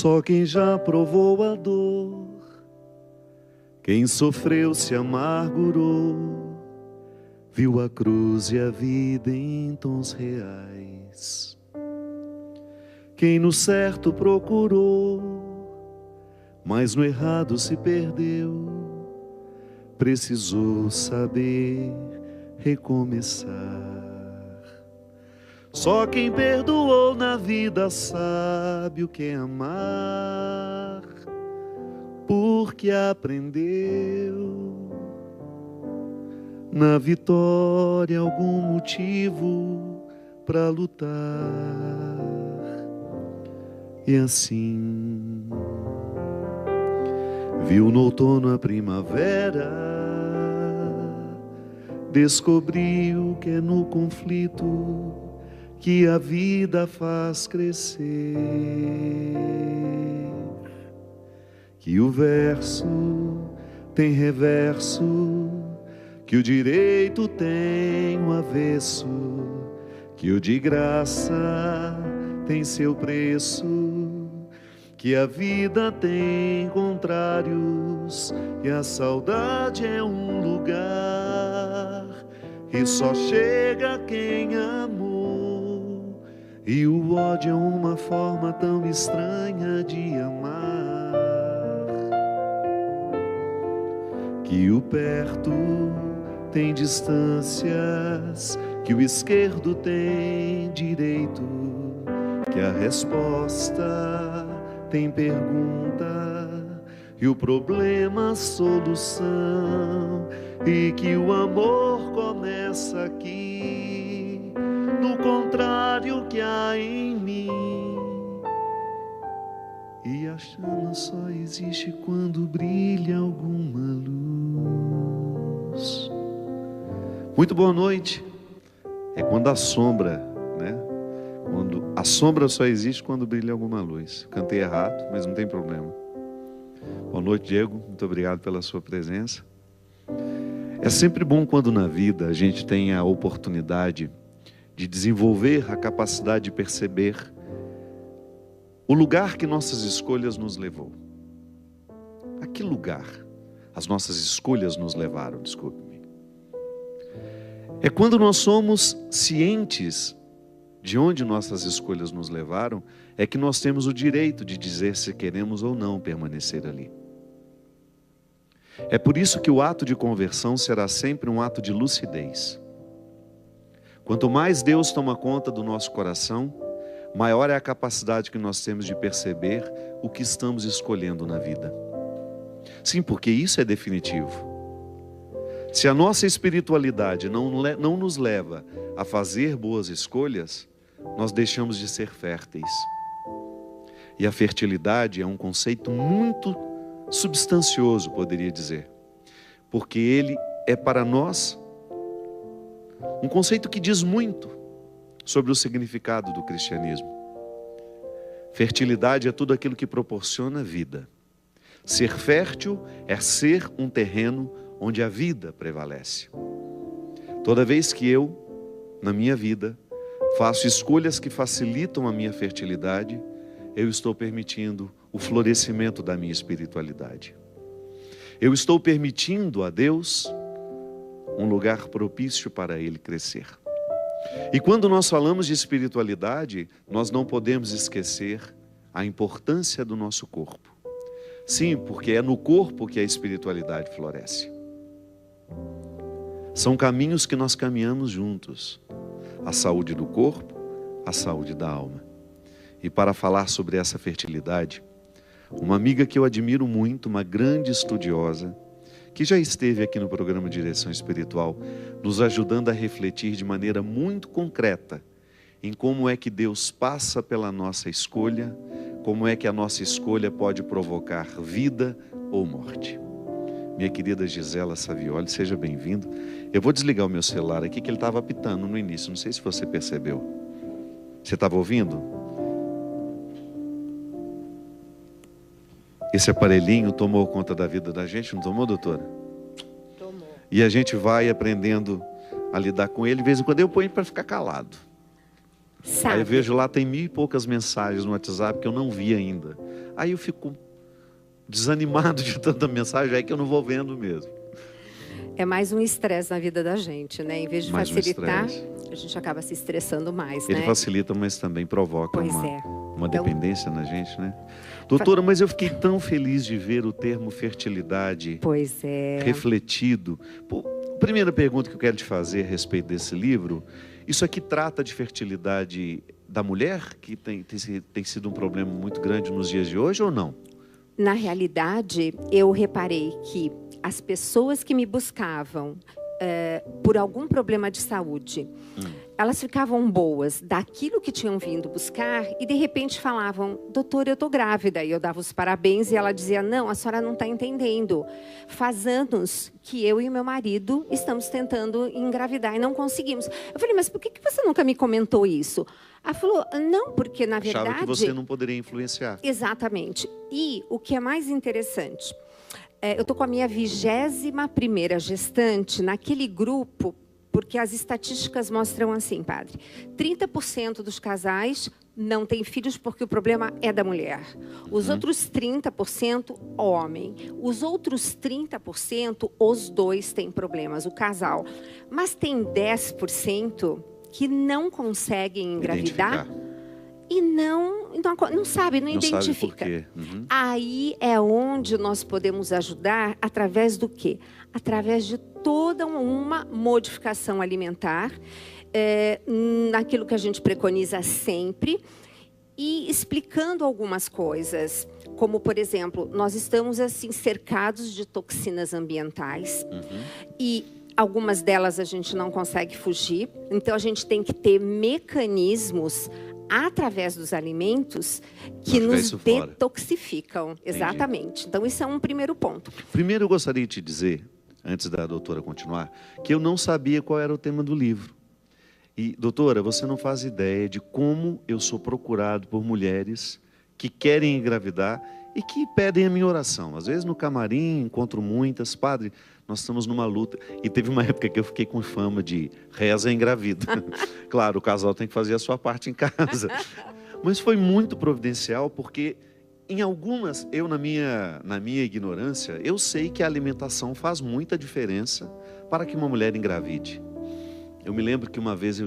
Só quem já provou a dor, quem sofreu se amargurou, viu a cruz e a vida em tons reais. Quem no certo procurou, mas no errado se perdeu, precisou saber recomeçar. Só quem perdoou na vida sabe o que é amar, porque aprendeu na vitória algum motivo para lutar. E assim viu no outono a primavera, descobriu que é no conflito que a vida faz crescer, que o verso tem reverso, que o direito tem o avesso, que o de graça tem seu preço, que a vida tem contrários e a saudade é um lugar e só chega quem amou, e o ódio é uma forma tão estranha de amar, que o perto tem distâncias, que o esquerdo tem direito, que a resposta tem pergunta e o problema solução, e que o amor começa aqui, no contrário que há em mim, e a chama só existe quando brilha alguma luz. Muito boa noite. É quando a sombra, né? Quando a sombra só existe quando brilha alguma luz. Cantei errado, mas não tem problema. Boa noite, Diego. Muito obrigado pela sua presença. É sempre bom quando na vida a gente tem a oportunidade de desenvolver a capacidade de perceber o lugar que nossas escolhas nos levou. A que lugar as nossas escolhas nos levaram, desculpe-me. É quando nós somos cientes de onde nossas escolhas nos levaram, é que nós temos o direito de dizer se queremos ou não permanecer ali. É por isso que o ato de conversão será sempre um ato de lucidez. Quanto mais Deus toma conta do nosso coração, maior é a capacidade que nós temos de perceber o que estamos escolhendo na vida. Sim, porque isso é definitivo. Se a nossa espiritualidade não nos leva a fazer boas escolhas, nós deixamos de ser férteis. E a fertilidade é um conceito muito substancioso, poderia dizer, porque ele é para nós um conceito que diz muito sobre o significado do cristianismo. Fertilidade é tudo aquilo que proporciona vida. Ser fértil é ser um terreno onde a vida prevalece. Toda vez que eu, na minha vida, faço escolhas que facilitam a minha fertilidade, eu estou permitindo o florescimento da minha espiritualidade. Eu estou permitindo a Deus um lugar propício para Ele crescer. E quando nós falamos de espiritualidade, nós não podemos esquecer a importância do nosso corpo. Sim, porque é no corpo que a espiritualidade floresce. São caminhos que nós caminhamos juntos. A saúde do corpo, a saúde da alma. E para falar sobre essa fertilidade, uma amiga que eu admiro muito, uma grande estudiosa, que já esteve aqui no programa Direção Espiritual, nos ajudando a refletir de maneira muito concreta em como é que Deus passa pela nossa escolha, como é que a nossa escolha pode provocar vida ou morte. Minha querida Gisela Savioli, seja bem-vindo. Eu vou desligar o meu celular aqui, que ele estava apitando no início, não sei se você percebeu. Você estava ouvindo? Esse aparelhinho tomou conta da vida da gente, não tomou, doutora? Tomou. E a gente vai aprendendo a lidar com ele. De vez em quando eu ponho para ficar calado. Sabe. Aí eu vejo lá, tem 1000 e poucas mensagens no WhatsApp que eu não vi ainda. Aí eu fico desanimado de tanta mensagem, é que eu não vou vendo mesmo. É mais um estresse na vida da gente, né? Em vez de Mais um facilitar, estresse. a gente acaba se estressando mais, Ele né? facilita, mas também provoca Pois uma é. Então, dependência na gente, né? Doutora, mas eu fiquei tão feliz de ver o termo fertilidade pois é. refletido. Pô, primeira pergunta que eu quero te fazer a respeito desse livro, isso aqui trata de fertilidade da mulher, que tem sido um problema muito grande nos dias de hoje, ou não? Na realidade, eu reparei que as pessoas que me buscavam por algum problema de saúde, elas ficavam boas daquilo que tinham vindo buscar e de repente falavam, doutora, eu estou grávida. E eu dava os parabéns e ela dizia, não, a senhora não está entendendo. Faz anos que eu e meu marido estamos tentando engravidar e não conseguimos. Eu falei, mas por que você nunca me comentou isso? Ela falou, não, porque na verdade... Achava que você não poderia influenciar. Exatamente. E o que é mais interessante, eu estou com a minha 21ª gestante naquele grupo, porque as estatísticas mostram assim, padre, 30% dos casais não têm filhos porque o problema é da mulher. Os outros 30%, homem. Os outros 30%, os dois têm problemas, o casal. Mas tem 10% que não conseguem engravidar e não sabe, não identifica. Sabe por quê. Aí é onde nós podemos ajudar através do quê? Através de toda uma modificação alimentar, naquilo que a gente preconiza sempre, e explicando algumas coisas, como, por exemplo, nós estamos assim cercados de toxinas ambientais e algumas delas a gente não consegue fugir, então a gente tem que ter mecanismos através dos alimentos que nos detoxificam. Exatamente. Então, isso é um primeiro ponto. Primeiro, eu gostaria de te dizer, antes da doutora continuar, que eu não sabia qual era o tema do livro. E, doutora, você não faz ideia de como eu sou procurado por mulheres que querem engravidar e que pedem a minha oração. Às vezes, no camarim, encontro muitas. Padre, nós estamos numa luta. E teve uma época que eu fiquei com fama de reza e engravida. Claro, o casal tem que fazer a sua parte em casa. Mas foi muito providencial, porque em algumas, eu na minha ignorância, eu sei que a alimentação faz muita diferença para que uma mulher engravide. Eu me lembro que uma vez,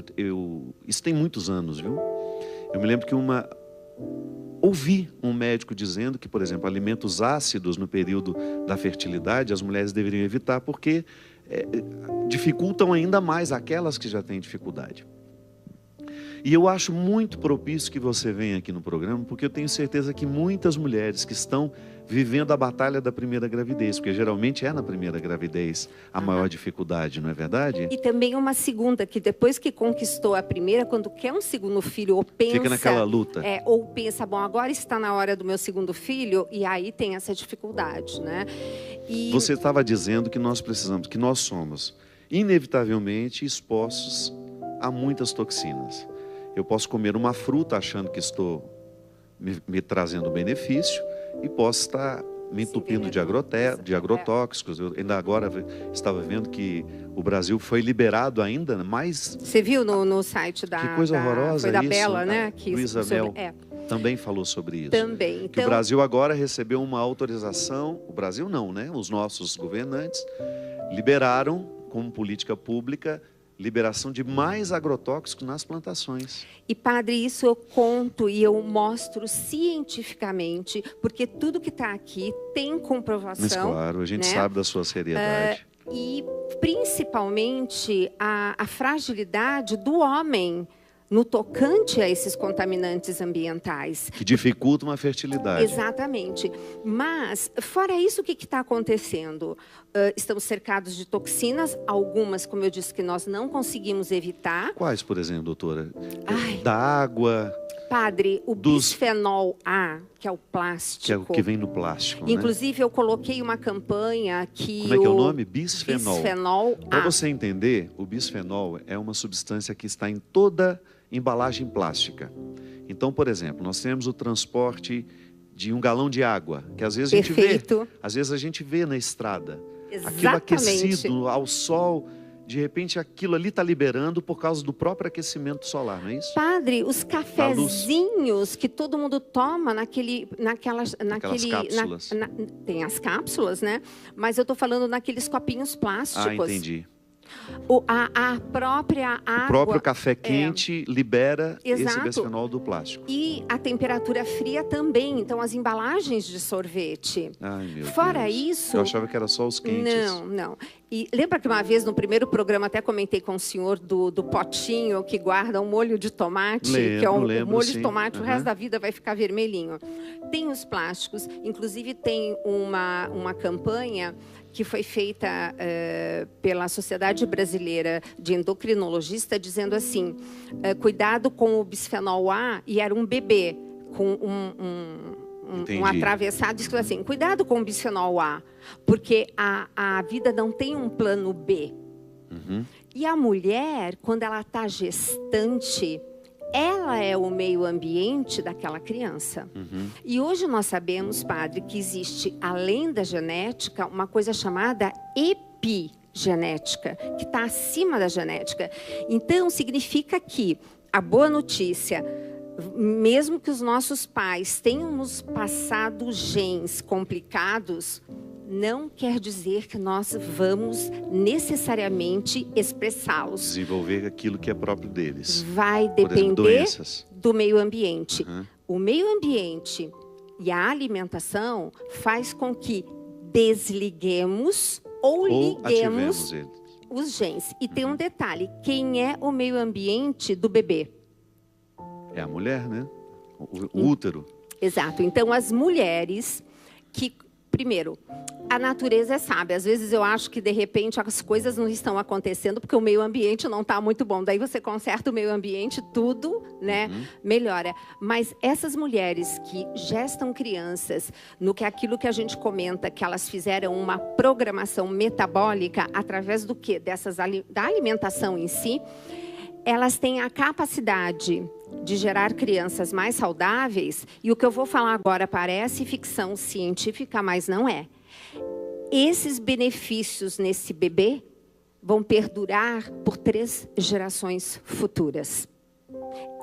isso tem muitos anos, viu? Eu me lembro que ouvi um médico dizendo que, por exemplo, alimentos ácidos no período da fertilidade, as mulheres deveriam evitar porque dificultam ainda mais aquelas que já têm dificuldade. E eu acho muito propício que você venha aqui no programa, porque eu tenho certeza que muitas mulheres que estão vivendo a batalha da primeira gravidez, porque geralmente é na primeira gravidez a maior dificuldade, não é verdade? E também uma segunda, que depois que conquistou a primeira, quando quer um segundo filho, ou pensa... Fica naquela luta. Ou pensa, bom, agora está na hora do meu segundo filho, e aí tem essa dificuldade, né? E... Você estava dizendo que nós precisamos, que nós somos inevitavelmente expostos a muitas toxinas. Eu posso comer uma fruta achando que estou me trazendo benefício e posso estar me entupindo de agrotóxicos. Eu ainda agora estava vendo que o Brasil foi liberado ainda mais... Você viu no site da... Que coisa horrosa foi da isso, Bela, né? Luísa Mel também falou sobre isso. Também. Então... Que o Brasil agora recebeu uma autorização, o Brasil não, né? Os nossos governantes liberaram como política pública liberação de mais agrotóxicos nas plantações. E, padre, isso eu conto e eu mostro cientificamente, porque tudo que está aqui tem comprovação. Mas, claro, a gente sabe da sua seriedade. E, principalmente, a fragilidade do homem no tocante a esses contaminantes ambientais. Que dificultam a fertilidade. Exatamente. Mas, fora isso, o que está acontecendo? Estamos cercados de toxinas, algumas, como eu disse, que nós não conseguimos evitar. Quais, por exemplo, doutora? Da água... Padre, o bisfenol A, que é o plástico. Que é o que vem no plástico, inclusive, eu coloquei uma campanha que... Como é que é o nome? Bisfenol. Bisfenol A. Para você entender, o bisfenol é uma substância que está em toda embalagem plástica. Então, por exemplo, nós temos o transporte de 1 galão de água, que às vezes a gente vê na estrada. Exatamente. Aquilo aquecido ao sol, de repente aquilo ali está liberando por causa do próprio aquecimento solar, não é isso? Padre, os cafezinhos que todo mundo toma naquelas cápsulas. Tem as cápsulas, né? Mas eu estou falando naqueles copinhos plásticos. Ah, entendi. A própria água... O próprio café quente libera Exato. esse bisfenol do plástico. E a temperatura fria também. Então, as embalagens de sorvete. Ai, meu Fora Deus. isso... Eu achava que era só os quentes. Não. E lembra que uma vez, no primeiro programa, até comentei com o senhor do potinho que guarda um molho de tomate? Que é um molho de tomate, o resto da vida vai ficar vermelhinho. Tem os plásticos. Inclusive, tem uma campanha que foi feita pela Sociedade Brasileira de Endocrinologista, dizendo assim, cuidado com o bisfenol A, e era um bebê com um atravessado, disse assim, cuidado com o bisfenol A, porque a vida não tem um plano B. Uhum. E a mulher, quando ela está gestante, ela é o meio ambiente daquela criança. Uhum. E hoje nós sabemos, padre, que existe, além da genética, uma coisa chamada epigenética, que está acima da genética. Então, significa que a boa notícia, mesmo que os nossos pais tenham nos passado genes complicados, não quer dizer que nós vamos necessariamente expressá-los. Desenvolver aquilo que é próprio deles. Vai depender do meio ambiente. Uhum. O meio ambiente e a alimentação faz com que desliguemos ou liguemos os genes. E tem um detalhe, quem é o meio ambiente do bebê? É a mulher, né? O útero. Exato. Então, as mulheres que... Primeiro, a natureza é sábia. Às vezes eu acho que, de repente, as coisas não estão acontecendo porque o meio ambiente não está muito bom. Daí você conserta o meio ambiente, tudo, né, melhora. Mas essas mulheres que gestam crianças, aquilo que a gente comenta, que elas fizeram uma programação metabólica através do quê? Da alimentação em si, elas têm a capacidade de gerar crianças mais saudáveis, e o que eu vou falar agora parece ficção científica, mas não é. Esses benefícios nesse bebê vão perdurar por 3 gerações futuras.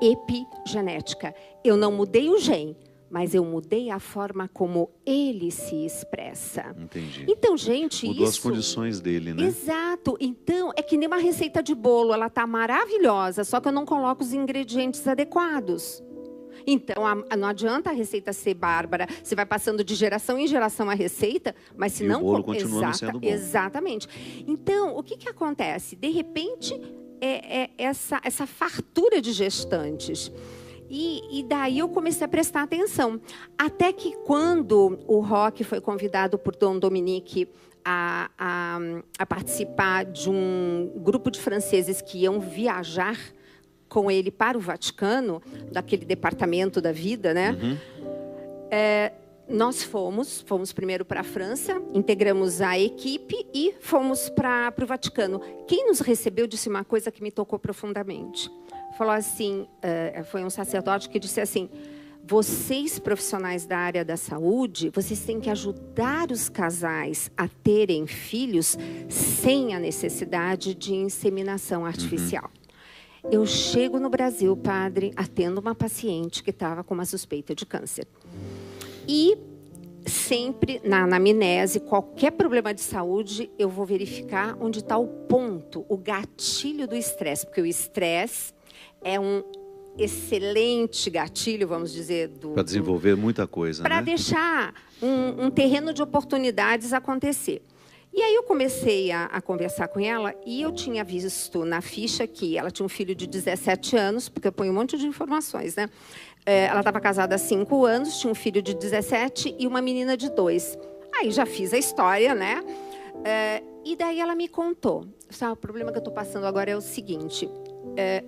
Epigenética. Eu não mudei o gene, mas eu mudei a forma como ele se expressa. Entendi. Então, gente, mudou as condições dele, né? Exato. Então, é que nem uma receita de bolo, ela tá maravilhosa, só que eu não coloco os ingredientes adequados. Então, não adianta a receita ser bárbara. Você vai passando de geração em geração a receita, mas se não... o bolo continua não sendo bom. Exatamente. Então, o que acontece? De repente, essa fartura de gestantes... E daí eu comecei a prestar atenção. Até que quando o Roque foi convidado por Dom Dominique a participar de um grupo de franceses que iam viajar com ele para o Vaticano, daquele departamento da vida, né? Uhum. Nós fomos primeiro para a França, integramos a equipe e fomos para o Vaticano. Quem nos recebeu disse uma coisa que me tocou profundamente. Falou assim, foi um sacerdote que disse assim, vocês profissionais da área da saúde, vocês têm que ajudar os casais a terem filhos sem a necessidade de inseminação artificial. Eu chego no Brasil, padre, atendo uma paciente que estava com uma suspeita de câncer. E sempre, na anamnese, qualquer problema de saúde, eu vou verificar onde está o ponto, o gatilho do estresse. Porque o estresse é um excelente gatilho, vamos dizer... Para desenvolver muita coisa, para né? deixar um terreno de oportunidades acontecer. E aí eu comecei a conversar com ela e eu tinha visto na ficha que ela tinha um filho de 17 anos, porque eu ponho um monte de informações, né? Ela estava casada há 5 anos, tinha um filho de 17 e uma menina de 2. Aí já fiz a história, né? E daí ela me contou. O problema que eu estou passando agora é o seguinte...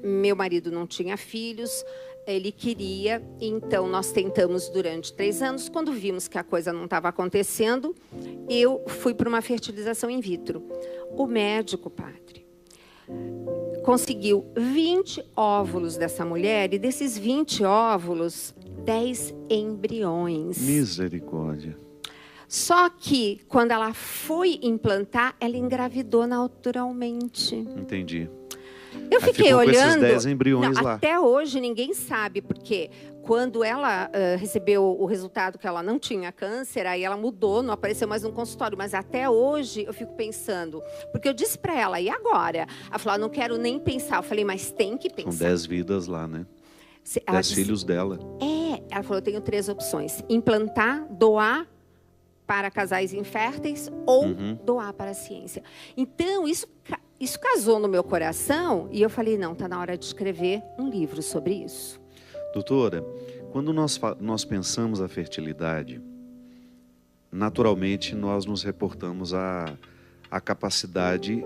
meu marido não tinha filhos, ele queria, então nós tentamos durante 3 anos. Quando vimos que a coisa não estava acontecendo, eu fui para uma fertilização in vitro. O médico, padre, conseguiu 20 óvulos dessa mulher e desses 20 óvulos, 10 embriões. Misericórdia. Só que, quando ela foi implantar, ela engravidou naturalmente. Entendi. Eu Aí fiquei ficou com esses olhando. 10 embriões Não, lá. até hoje ninguém sabe, porque quando ela recebeu o resultado que ela não tinha câncer, aí ela mudou, não apareceu mais no consultório. Mas até hoje eu fico pensando, porque eu disse para ela, e agora? Ela falou, não quero nem pensar. Eu falei, mas tem que pensar. São 10 vidas lá, né? Ela 10 disse, filhos dela. ela falou, eu tenho 3 opções: implantar, doar para casais inférteis ou doar para a ciência. Então, isso casou no meu coração e eu falei, não, está na hora de escrever um livro sobre isso. Doutora, quando nós pensamos a fertilidade, naturalmente nós nos reportamos à capacidade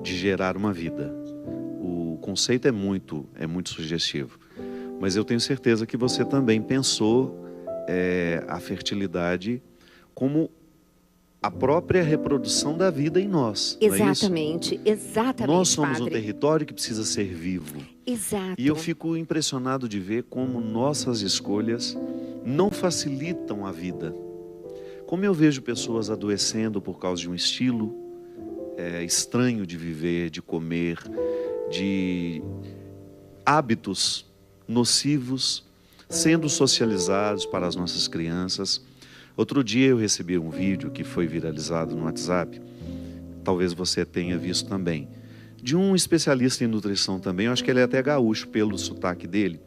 de gerar uma vida. O conceito é muito sugestivo. Mas eu tenho certeza que você também pensou a fertilidade como a própria reprodução da vida em nós. Exatamente, não é isso? Exatamente. Nós somos um padre. território que precisa ser vivo. Exato. E eu fico impressionado de ver como nossas escolhas não facilitam a vida. Como eu vejo pessoas adoecendo por causa de um estilo estranho de viver, de comer, de hábitos nocivos sendo socializados para as nossas crianças. Outro dia eu recebi um vídeo que foi viralizado no WhatsApp, talvez você tenha visto também, de um especialista em nutrição também, eu acho que ele é até gaúcho pelo sotaque dele,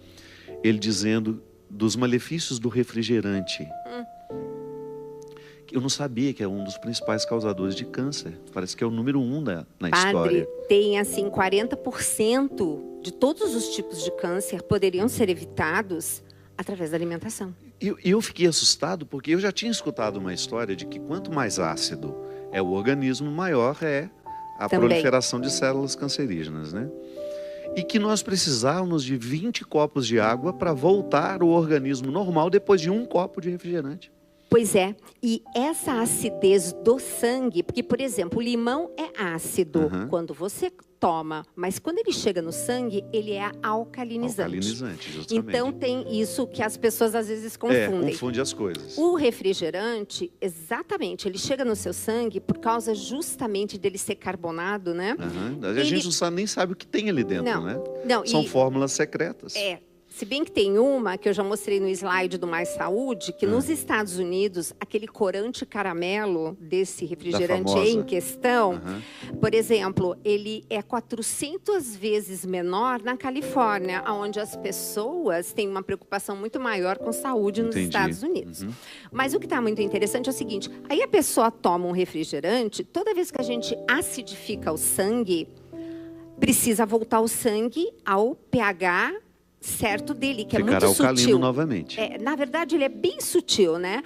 ele dizendo dos malefícios do refrigerante. Eu não sabia que é um dos principais causadores de câncer, parece que é o número 1 na história. Padre, tem assim 40% de todos os tipos de câncer poderiam ser evitados através da alimentação. E eu fiquei assustado porque eu já tinha escutado uma história de que quanto mais ácido é o organismo, maior é a proliferação de células cancerígenas, né? E que nós precisávamos de 20 copos de água para voltar o organismo normal depois de 1 copo de refrigerante. Pois é, e essa acidez do sangue, porque, por exemplo, o limão é ácido quando você toma, mas quando ele chega no sangue, ele é alcalinizante. Alcalinizante, justamente. Então tem isso que as pessoas às vezes confundem. Confunde as coisas. O refrigerante, exatamente, ele chega no seu sangue por causa justamente dele ser carbonado, né? A gente nem sabe o que tem ali dentro, né? São fórmulas secretas. Se bem que tem uma que eu já mostrei no slide do Mais Saúde, que nos Estados Unidos, aquele corante caramelo desse refrigerante em questão, por exemplo, ele é 400 vezes menor na Califórnia, onde as pessoas têm uma preocupação muito maior com saúde nos Estados Unidos. Mas o que está muito interessante é o seguinte, aí a pessoa toma um refrigerante, toda vez que a gente acidifica o sangue, precisa voltar o sangue ao pH certo dele, que é muito sutil. Ficar alcalino novamente. Na verdade, ele é bem sutil, né?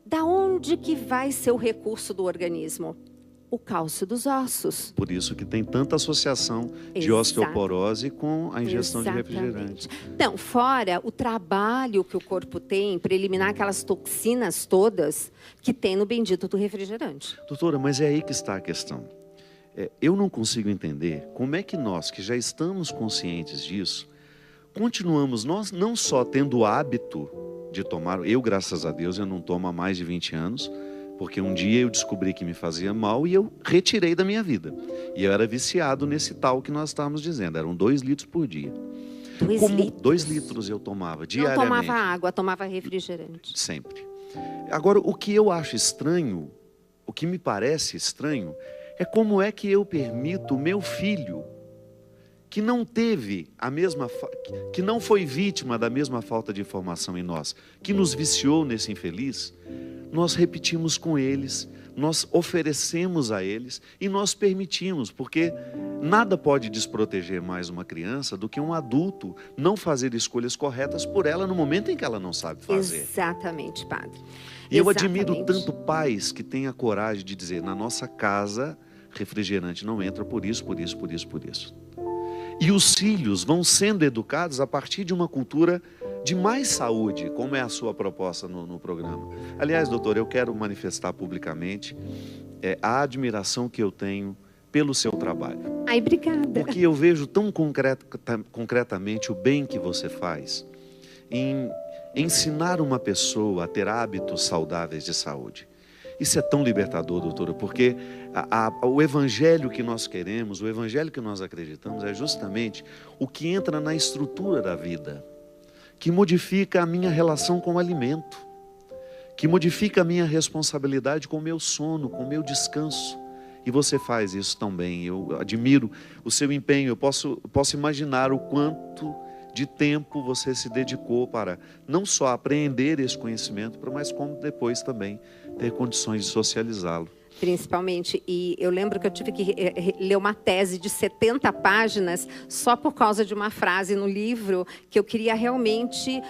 Da onde que vai ser o recurso do organismo? O cálcio dos ossos. Por isso que tem tanta associação de osteoporose com a ingestão de refrigerante. Então, fora o trabalho que o corpo tem para eliminar aquelas toxinas todas que tem no bendito do refrigerante. Doutora, mas é aí que está a questão. Eu não consigo entender como é que nós, que já estamos conscientes disso, continuamos nós não só tendo o hábito de tomar, eu graças a Deus eu não tomo há mais de 20 anos, porque um dia eu descobri que me fazia mal e eu retirei da minha vida. E eu era viciado nesse tal que nós estávamos dizendo, eram 2 litros por dia. 2 litros eu tomava diariamente. Não tomava água, tomava refrigerante. Sempre. Agora, o que eu acho estranho, o que me parece estranho, é como é que eu permito o meu filho que não teve que não foi vítima da mesma falta de informação em nós, que nos viciou nesse infeliz, nós repetimos com eles, nós oferecemos a eles e nós permitimos, porque nada pode desproteger mais uma criança do que um adulto não fazer escolhas corretas por ela no momento em que ela não sabe fazer. Exatamente, padre. E eu admiro tanto pais que têm a coragem de dizer, na nossa casa, refrigerante não entra por isso, por isso, por isso, por isso. E os filhos vão sendo educados a partir de uma cultura de mais saúde, como é a sua proposta no programa. Aliás, doutor, eu quero manifestar publicamente a admiração que eu tenho pelo seu trabalho. Ai, obrigada. Porque eu vejo tão concretamente o bem que você faz em ensinar uma pessoa a ter hábitos saudáveis de saúde. Isso é tão libertador, doutora, porque o evangelho que nós queremos, o evangelho que nós acreditamos é justamente o que entra na estrutura da vida, que modifica a minha relação com o alimento, que modifica a minha responsabilidade com o meu sono, com o meu descanso. E você faz isso tão bem. Eu admiro o seu empenho. Eu posso imaginar o quanto de tempo você se dedicou para não só apreender esse conhecimento, mas como depois também ter condições de socializá-lo. Principalmente, e eu lembro que eu tive que ler uma tese de 70 páginas só por causa de uma frase no livro que eu queria realmente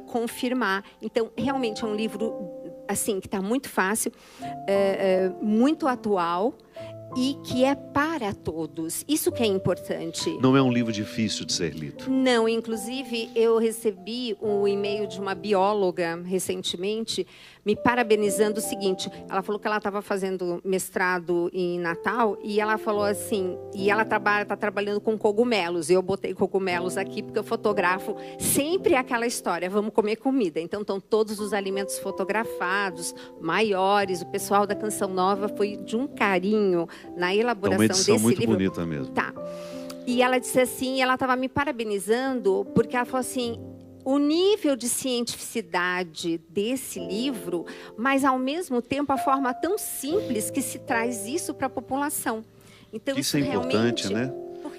confirmar. Então, realmente é um livro assim que está muito fácil, muito atual e que é para todos. Isso que é importante. Não é um livro difícil de ser lido. Não, inclusive eu recebi um e-mail de uma bióloga recentemente me parabenizando o seguinte, ela falou que ela estava fazendo mestrado em Natal e ela falou assim, e ela está trabalhando com cogumelos, e eu botei cogumelos aqui porque eu fotografo sempre aquela história, vamos comer comida, então estão todos os alimentos fotografados, maiores, o pessoal da Canção Nova foi de um carinho na elaboração desse livro. É uma edição muito bonita mesmo. Tá. E ela disse assim, ela estava me parabenizando porque ela falou assim, o nível de cientificidade desse livro, mas ao mesmo tempo a forma tão simples que se traz isso para a população. Então isso é importante, né?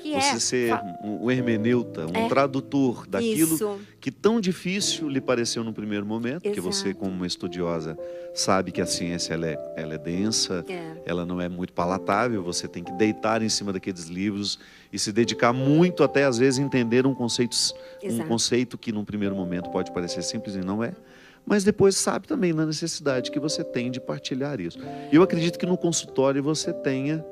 Você ser um hermeneuta, um tradutor daquilo que tão difícil lhe pareceu no primeiro momento, porque você, como uma estudiosa, sabe que a ciência ela é densa, ela não é muito palatável, você tem que deitar em cima daqueles livros e se dedicar muito até, às vezes, entender um conceito que, num primeiro momento, pode parecer simples e não é. Mas depois sabe também na necessidade que você tem de partilhar isso. Eu acredito que no consultório você tenha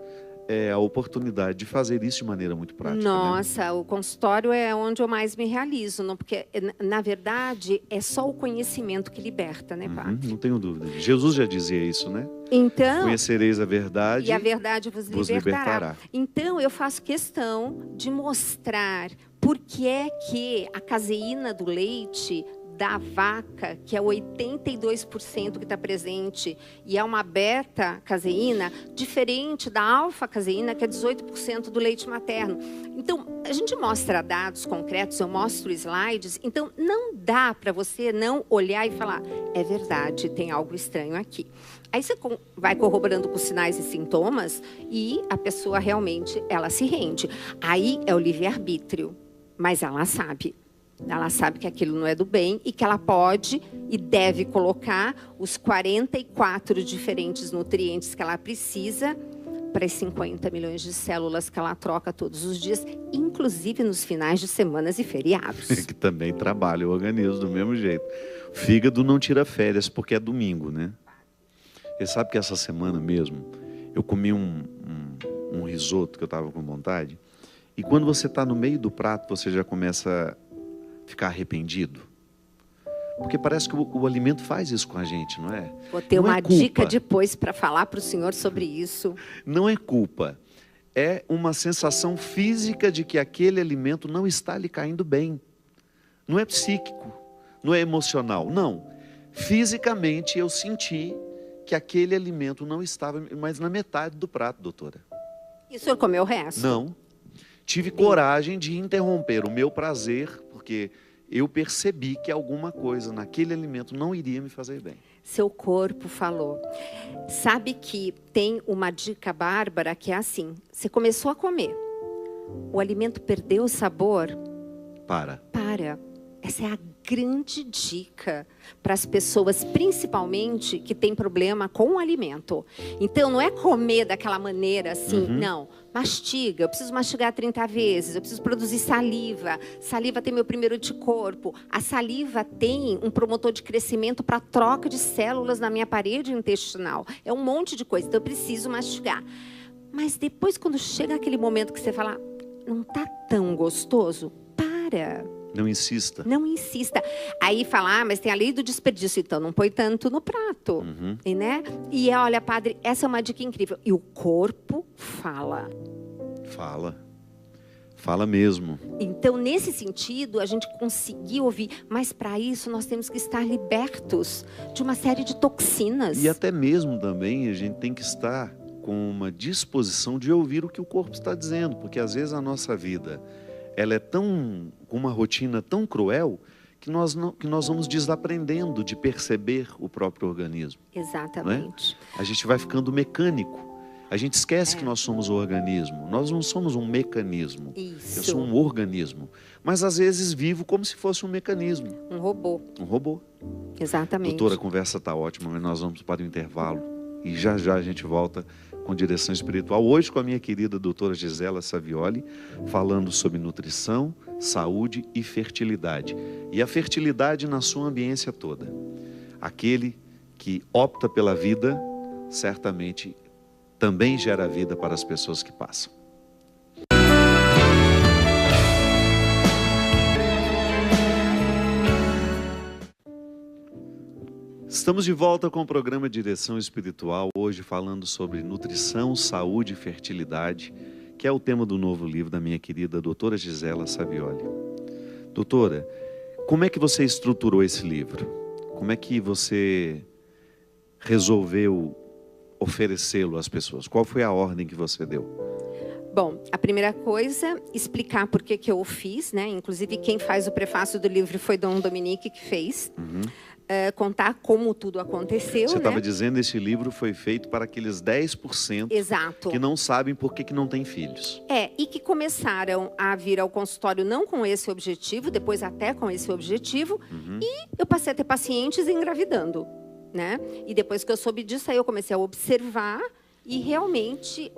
a oportunidade de fazer isso de maneira muito prática. Nossa, né? O consultório é onde eu mais me realizo, não? Porque, na verdade, é só o conhecimento que liberta, né, padre? Não tenho dúvida. Jesus já dizia isso, né? Então, conhecereis a verdade e a verdade vos libertará. Então, eu faço questão de mostrar por que é que a caseína do leite da vaca, que é 82% que está presente, e é uma beta-caseína, diferente da alfa-caseína, que é 18% do leite materno. Então, a gente mostra dados concretos, eu mostro slides, então não dá para você não olhar e falar, é verdade, tem algo estranho aqui. Aí você vai corroborando com sinais e sintomas e a pessoa realmente, ela se rende. Aí é o livre-arbítrio, mas ela sabe. Ela sabe que aquilo não é do bem e que ela pode e deve colocar os 44 diferentes nutrientes que ela precisa para as 50 milhões de células que ela troca todos os dias, inclusive nos finais de semanas e feriados. Que também trabalha o organismo do mesmo jeito. O fígado não tira férias porque é domingo, né? Você sabe que essa semana mesmo eu comi um risoto que eu estava com vontade e quando você está no meio do prato você já começa a ficar arrependido? Porque parece que o alimento faz isso com a gente, não é? Vou ter uma dica depois para falar para o senhor sobre isso. Não é culpa. É uma sensação física de que aquele alimento não está lhe caindo bem. Não é psíquico, não é emocional. Não. Fisicamente eu senti que aquele alimento não estava mais na metade do prato, doutora. E o senhor comeu o resto? Não. Tive coragem de interromper o meu prazer, porque eu percebi que alguma coisa naquele alimento não iria me fazer bem. Seu corpo falou. Sabe que tem uma dica bárbara que é assim, você começou a comer, o alimento perdeu o sabor? Para. Essa é a grande dica para as pessoas, principalmente que têm problema com o alimento. Então, não é comer daquela maneira assim, não. Mastiga, eu preciso mastigar 30 vezes, eu preciso produzir saliva. Saliva tem meu primeiro anticorpo. A saliva tem um promotor de crescimento para troca de células na minha parede intestinal. É um monte de coisa, então eu preciso mastigar. Mas depois, quando chega aquele momento que você fala, não está tão gostoso, para. Não insista. Não insista. Aí fala, mas tem a lei do desperdício, então não põe tanto no prato. E, né? E olha, padre, essa é uma dica incrível. E o corpo fala. Fala mesmo. Então, nesse sentido, a gente conseguiu ouvir. Mas, para isso, nós temos que estar libertos de uma série de toxinas. E até mesmo também a gente tem que estar com uma disposição de ouvir o que o corpo está dizendo. Porque, às vezes, a nossa vida ela é com uma rotina tão cruel que nós vamos desaprendendo de perceber o próprio organismo. Exatamente. Não é? A gente vai ficando mecânico. A gente esquece que nós somos o organismo. Nós não somos um mecanismo. Isso. Eu sou um organismo. Mas, às vezes, vivo como se fosse um mecanismo. Um robô. Um robô. Exatamente. Doutora, a conversa está ótima, mas nós vamos para o intervalo. E já já a gente volta com direção espiritual. Hoje com a minha querida doutora Gisela Savioli, falando sobre nutrição, saúde e fertilidade. E a fertilidade na sua ambiência toda. Aquele que opta pela vida, certamente também gera vida para as pessoas que passam. Estamos de volta com o programa Direção Espiritual, hoje falando sobre nutrição, saúde e fertilidade, que é o tema do novo livro da minha querida doutora Gisela Savioli. Doutora, como é que você estruturou esse livro? Como é que você resolveu oferecê-lo às pessoas? Qual foi a ordem que você deu? Bom, a primeira coisa, explicar por que eu o fiz, né? Inclusive, quem faz o prefácio do livro foi Dom Dominique que fez. Contar como tudo aconteceu. Você estava né? dizendo que esse livro foi feito para aqueles 10% Exato. que não sabem por que não têm filhos. E que começaram a vir ao consultório não com esse objetivo, depois até com esse objetivo, e eu passei a ter pacientes engravidando, né? E depois que eu soube disso, aí eu comecei a observar e realmente,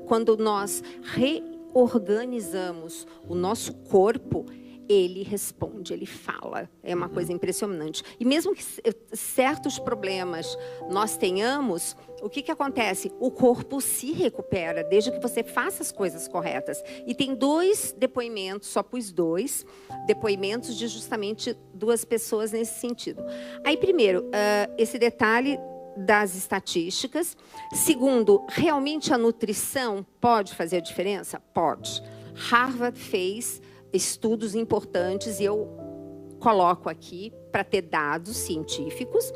quando nós reorganizamos o nosso corpo, ele responde, ele fala. É uma coisa impressionante. E mesmo que certos problemas nós tenhamos, o que acontece? O corpo se recupera, desde que você faça as coisas corretas. E tem 2 depoimentos, só pus 2 depoimentos de justamente 2 pessoas nesse sentido. Aí, primeiro, esse detalhe das estatísticas. Segundo, realmente a nutrição pode fazer a diferença? Pode. Harvard fez estudos importantes e eu coloco aqui para ter dados científicos.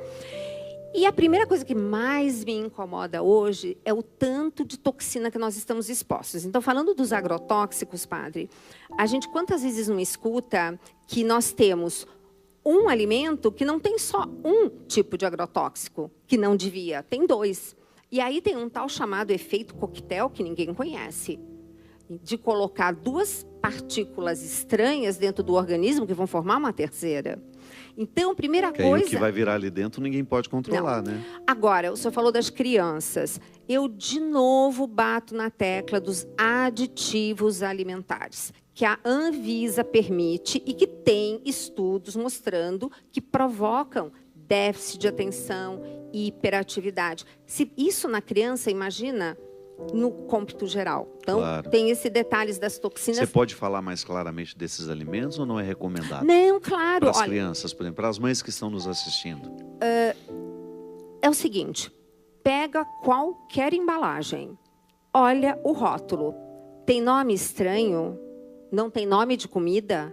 E a primeira coisa que mais me incomoda hoje é o tanto de toxina que nós estamos expostos. Então, falando dos agrotóxicos, padre, a gente quantas vezes não escuta que nós temos um alimento que não tem só um tipo de agrotóxico, que não devia, tem 2. E aí tem um tal chamado efeito coquetel que ninguém conhece, de colocar 2 partículas estranhas dentro do organismo que vão formar uma terceira. Então, primeira coisa... o que vai virar ali dentro ninguém pode controlar, né? Agora, o senhor falou das crianças. Eu, de novo, bato na tecla dos aditivos alimentares, que a Anvisa permite e que tem estudos mostrando que provocam déficit de atenção e hiperatividade. Se isso na criança, imagina... no cômputo geral. Então, claro. Tem esses detalhes das toxinas. Você pode falar mais claramente desses alimentos ou não é recomendado? Não, claro. Para as crianças, por exemplo, para as mães que estão nos assistindo. É o seguinte, pega qualquer embalagem, olha o rótulo. Tem nome estranho? Não tem nome de comida?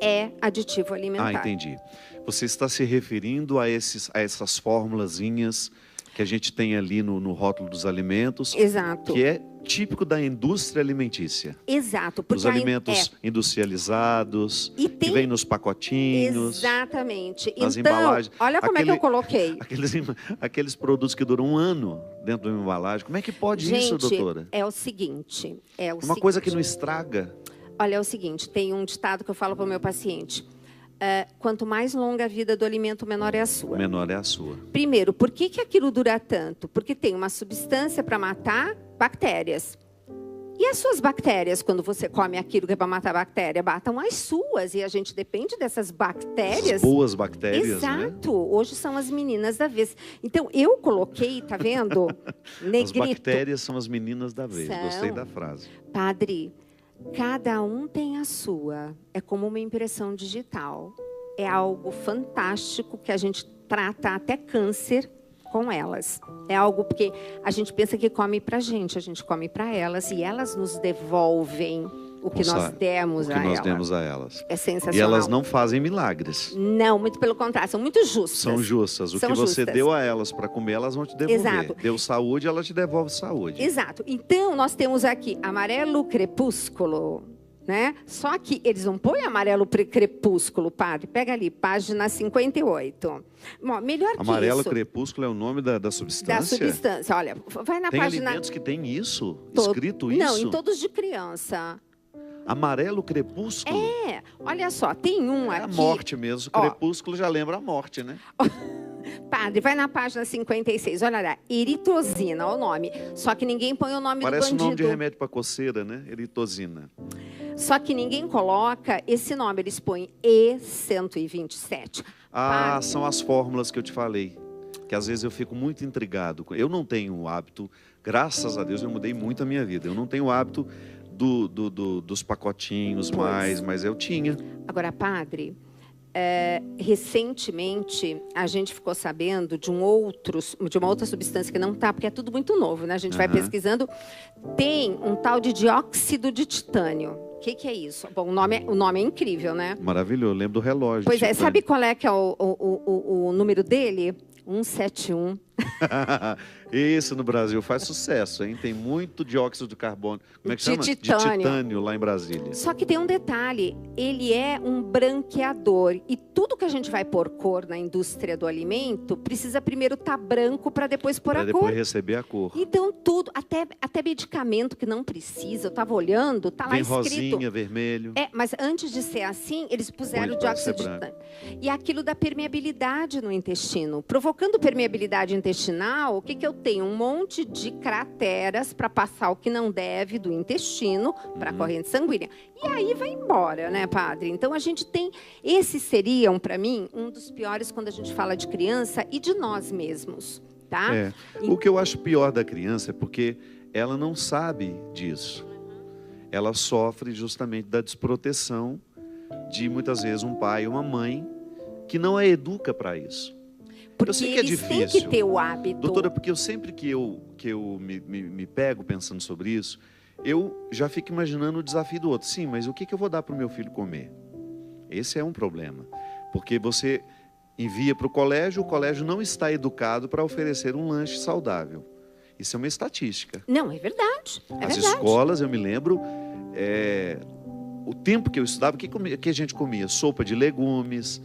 É aditivo alimentar. Entendi. Você está se referindo a essas formulazinhas que a gente tem ali no rótulo dos alimentos. Exato. Que é típico da indústria alimentícia. Exato. Os alimentos industrializados, e que vem nos pacotinhos. Exatamente. Nas então, embalagens. Olha como é que eu coloquei. Aqueles produtos que duram 1 ano dentro de uma embalagem. Como é que pode isso, doutora? É o seguinte. Uma coisa que não estraga. Olha, é o seguinte, tem um ditado que eu falo para o meu paciente. Quanto mais longa a vida do alimento, menor é a sua. Menor é a sua. Primeiro, por que aquilo dura tanto? Porque tem uma substância para matar bactérias. E as suas bactérias, quando você come aquilo que é para matar bactéria, matam as suas. E a gente depende dessas bactérias. As boas bactérias, exato. Né? Hoje são as meninas da vez. Então, eu coloquei, tá vendo? Negrito. As bactérias são as meninas da vez. Gostei da frase. Padre, cada um tem a sua. É como uma impressão digital. É algo fantástico que a gente trata até câncer com elas. É algo porque a gente pensa que come para a gente come para elas e elas nos devolvem o que nós demos o que a nós ela. demos a elas. É sensacional. E elas não fazem milagres. Não, muito pelo contrário, são muito justas. São justas. O São que você justas. deu a elas para comer, elas vão te devolver. Exato. Deu saúde, ela te devolve saúde. Exato. Então, nós temos aqui amarelo crepúsculo, né? Só que eles não põem amarelo crepúsculo, padre. Pega ali, página 58. Bom, melhor que Amarelo isso. crepúsculo é o nome da substância? Da substância. Olha, vai na Tem página... alimentos que tem isso? Todo- Escrito Não, isso? em todos de criança. Amarelo crepúsculo? É, olha só, tem um É aqui... a morte mesmo. Ó. Crepúsculo já lembra a morte, né? Padre, vai na página 56, olha lá, eritosina, olha o nome. Só que ninguém põe o nome Parece do o bandido. nome de remédio para coceira, né? Eritosina. Só que ninguém coloca esse nome, eles põem E127. Ah, Padre, são as fórmulas que eu te falei. Que às vezes eu fico muito intrigado. Eu não tenho o hábito, graças a Deus eu mudei muito a minha vida. Eu não tenho o hábito dos pacotinhos mais, mas eu tinha. Agora, padre, recentemente a gente ficou sabendo de uma outra substância que não está, porque é tudo muito novo, né? A gente vai pesquisando. Tem um tal de dióxido de titânio. O que é isso? Bom, o nome é incrível, né? Maravilhoso, eu lembro do relógio. Pois é, titânio. sabe qual é que é o número dele? 171. Isso no Brasil faz sucesso, hein? Tem muito dióxido de carbono. Como é que chama? Titânio. De titânio lá em Brasília. Só que tem um detalhe, ele é um branqueador. E tudo que a gente vai pôr cor na indústria do alimento, precisa primeiro estar branco para depois pôr Para a depois cor. receber a cor. Então, tudo, até medicamento que não precisa, eu estava olhando, está lá Vem escrito. rosinha, vermelho. Mas antes de ser assim, eles puseram o Põe para ser dióxido de branco. titânio. E aquilo da permeabilidade no intestino. Provocando permeabilidade intestinal, o que eu tenho? Um monte de crateras para passar o que não deve do intestino para a corrente sanguínea. E aí vai embora, né, padre? Então, a gente tem... Esses seriam, para mim, um dos piores quando a gente fala de criança e de nós mesmos, tá? É. O que eu acho pior da criança é porque ela não sabe disso. Ela sofre justamente da desproteção de, muitas vezes, um pai ou uma mãe que não a educa para isso. Porque eu sei que é eles têm difícil. que ter o hábito. Doutora, porque eu sempre que eu me pego pensando sobre isso, eu já fico imaginando o desafio do outro. Sim, mas o que eu vou dar para o meu filho comer? Esse é um problema. Porque você envia para o colégio não está educado para oferecer um lanche saudável. Isso é uma estatística. Não, é verdade. É As verdade. escolas, eu me lembro, o tempo que eu estudava, o que a gente comia? Sopa de legumes,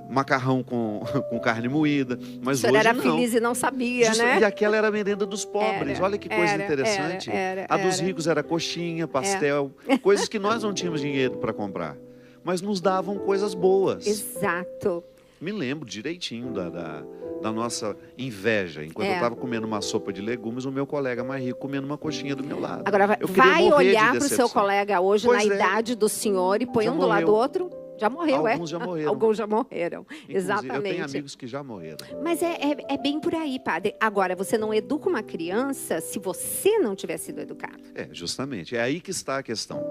macarrão com carne moída. Mas O senhor hoje era não. feliz e não sabia, né? E aquela era a merenda dos pobres. Era, Olha que coisa era, interessante. era, A dos era. ricos era coxinha, pastel, coisas que nós não tínhamos dinheiro para comprar. Mas nos davam coisas boas. Exato. Me lembro direitinho da nossa inveja. Enquanto eu estava comendo uma sopa de legumes, o meu colega mais rico comendo uma coxinha do meu lado. Agora, Eu queria vai morrer de olhar para o seu decepção. colega hoje, Pois na é. idade do senhor, e põe Já um do lado do morreu. outro. Já morreu, Alguns já morreram. Alguns já morreram. Inclusive, Exatamente. eu tenho amigos que já morreram. Mas é bem por aí, padre. Agora, você não educa uma criança se você não tiver sido educado. Justamente. É aí que está a questão.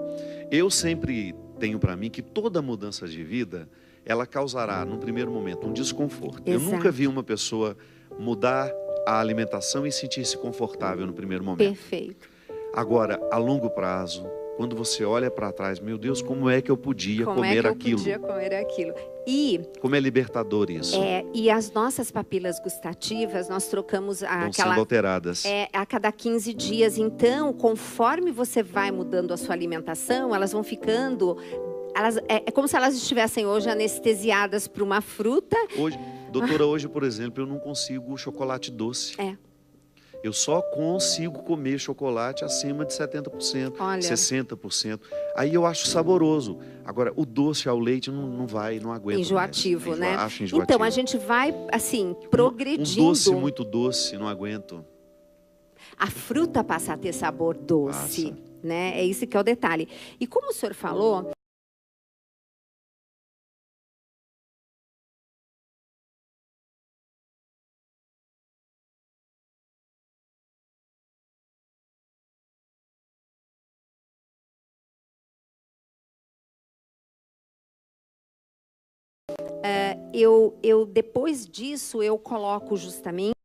Eu sempre tenho para mim que toda mudança de vida, ela causará, num primeiro momento, um desconforto. Eu Exato. nunca vi uma pessoa mudar a alimentação e sentir-se confortável no primeiro momento. Perfeito. Agora, a longo prazo, quando você olha para trás, meu Deus, como é que eu podia Como comer é que eu aquilo? podia comer aquilo? E, Como é libertador isso. e as nossas papilas gustativas, nós trocamos Vão sendo alteradas. a cada 15 dias. Então, conforme você vai mudando a sua alimentação, elas vão ficando... É como se elas estivessem hoje anestesiadas por uma fruta. Hoje, doutora, hoje, por exemplo, eu não consigo chocolate doce. Eu só consigo comer chocolate acima de 70%, Olha. 60%. Aí eu acho saboroso. Agora, o doce ao leite não vai, não aguento Enjoativo, mais. né? Acho enjoativo. Então, a gente vai, assim, progredindo. Um doce muito doce, não aguento. A fruta passa a ter sabor doce, Passa. né? É isso que é o detalhe. E como o senhor falou... depois disso, eu coloco justamente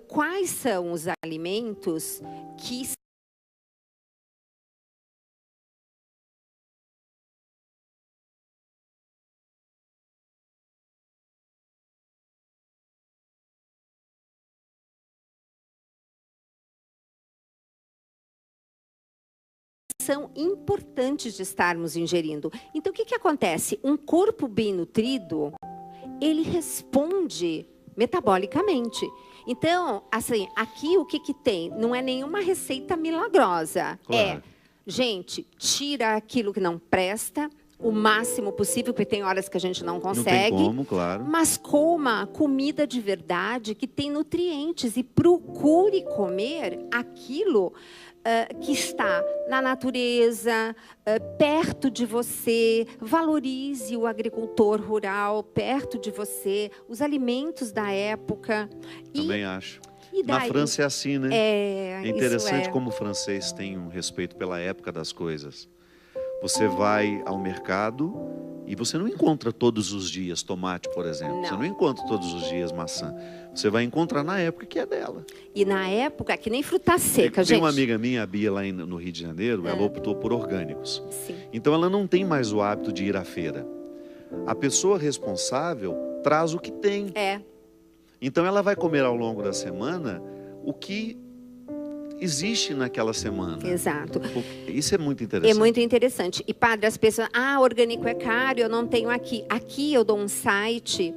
quais são os alimentos que são importantes de estarmos ingerindo. Então, o que acontece? Um corpo bem nutrido, ele responde metabolicamente. Então, assim, aqui o que tem? Não é nenhuma receita milagrosa. Claro. Gente, tira aquilo que não presta, o máximo possível, porque tem horas que a gente não consegue. Não tem como, claro. Mas coma comida de verdade, que tem nutrientes, e procure comer aquilo que está na natureza, perto de você. Valorize o agricultor rural perto de você, os alimentos da época. Também acho. E daí, na França é assim, né? É interessante como o francês tem um respeito pela época das coisas. Você vai ao mercado e você não encontra todos os dias tomate, por exemplo. Você não encontra todos os dias maçã. Você vai encontrar na época que é dela. E na época, que nem fruta seca, gente. Tem uma amiga minha, a Bia, lá no Rio de Janeiro, ela optou por orgânicos. Sim. Então ela não tem mais o hábito de ir à feira. A pessoa responsável traz o que tem. Então ela vai comer ao longo da semana o que existe naquela semana. Exato. Isso é muito interessante. É muito interessante. E, padre, as pessoas... orgânico é caro, eu não tenho aqui. Aqui eu dou um site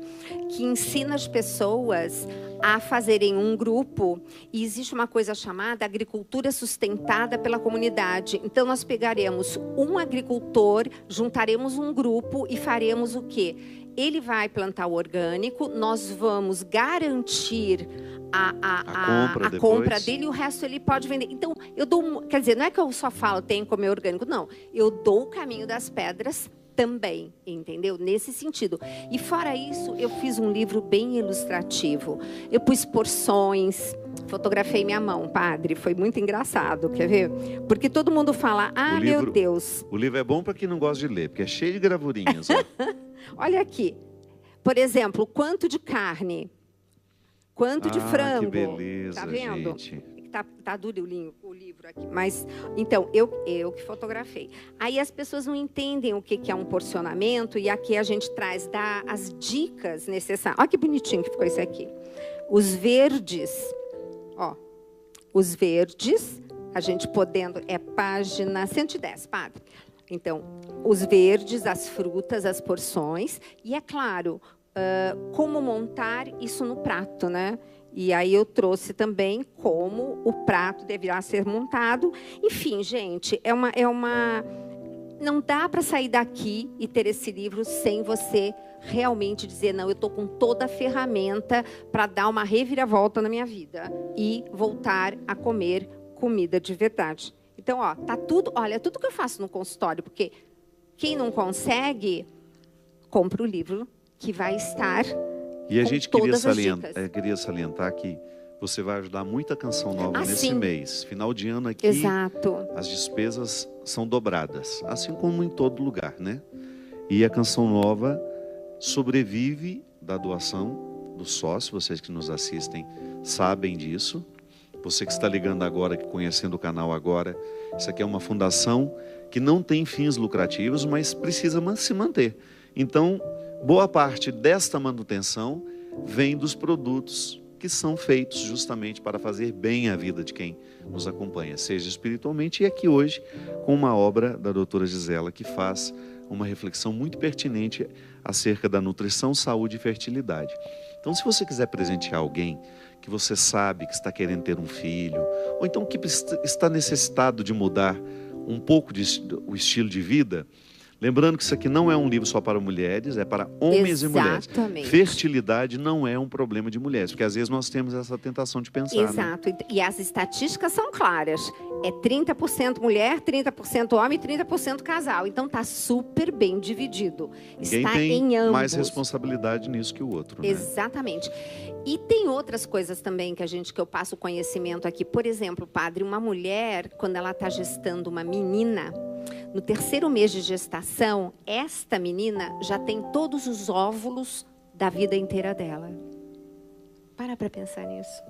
que ensina as pessoas a fazerem um grupo. E existe uma coisa chamada agricultura sustentada pela comunidade. Então, nós pegaremos um agricultor, juntaremos um grupo e faremos o quê? Ele vai plantar o orgânico, nós vamos garantir a compra dele, e o resto ele pode vender. Então, eu dou, quer dizer, não é que eu só falo tem que comer orgânico, não. Eu dou o caminho das pedras também, entendeu? Nesse sentido. E fora isso, eu fiz um livro bem ilustrativo. Eu pus porções, fotografei minha mão, padre. Foi muito engraçado, quer ver? Porque todo mundo fala, meu Deus. O livro é bom para quem não gosta de ler, porque é cheio de gravurinhas. Olha aqui. Por exemplo, quanto de carne, quanto de frango. Que beleza, tá vendo? Gente. Tá duro o livro aqui. Mas, então, eu que fotografei. Aí as pessoas não entendem o que é um porcionamento, e aqui a gente dá as dicas necessárias. Olha que bonitinho que ficou isso aqui. Os verdes, os verdes, a gente podendo, página 110, padre. Então, os verdes, as frutas, as porções, e é claro, como montar isso no prato, né? E aí eu trouxe também como o prato deverá ser montado. Enfim, gente, não dá para sair daqui e ter esse livro sem você realmente dizer, não, eu estou com toda a ferramenta para dar uma reviravolta na minha vida e voltar a comer comida de verdade. Então, tá tudo, olha, tudo que eu faço no consultório, porque quem não consegue, compra o livro que vai estar. E a gente queria salientar que você vai ajudar muita Canção Nova nesse mês. Final de ano aqui, exato, as despesas são dobradas, assim como em todo lugar, né? E a Canção Nova sobrevive da doação do sócio. Vocês que nos assistem sabem disso. Você que está ligando agora, conhecendo o canal agora, isso aqui é uma fundação que não tem fins lucrativos, mas precisa se manter. Então, boa parte desta manutenção vem dos produtos que são feitos justamente para fazer bem a vida de quem nos acompanha, seja espiritualmente, e aqui hoje com uma obra da doutora Gisela, que faz uma reflexão muito pertinente acerca da nutrição, saúde e fertilidade. Então, se você quiser presentear alguém que você sabe que está querendo ter um filho, ou então que está necessitado de mudar um pouco o estilo de vida, lembrando que isso aqui não é um livro só para mulheres, é para homens e mulheres. Fertilidade não é um problema de mulheres, porque às vezes nós temos essa tentação de pensar. Exato, né? E as estatísticas são claras. É 30% mulher, 30% homem e 30% casal. Então está super bem dividido. Ninguém está tem em ambos. mais responsabilidade nisso que o outro, né? Exatamente. E tem outras coisas também que eu passo conhecimento aqui. Por exemplo, padre, uma mulher, quando ela está gestando uma menina, no 3º mês de gestação, esta menina já tem todos os óvulos da vida inteira dela. Para pensar nisso.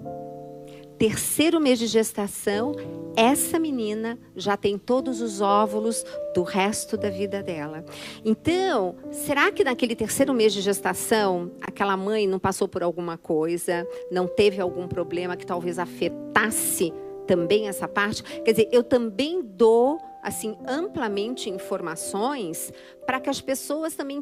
Terceiro mês de gestação, essa menina já tem todos os óvulos do resto da vida dela. Então, será que naquele terceiro mês de gestação, aquela mãe não passou por alguma coisa, não teve algum problema que talvez afetasse também essa parte? Quer dizer, eu também dou assim amplamente informações para que as pessoas também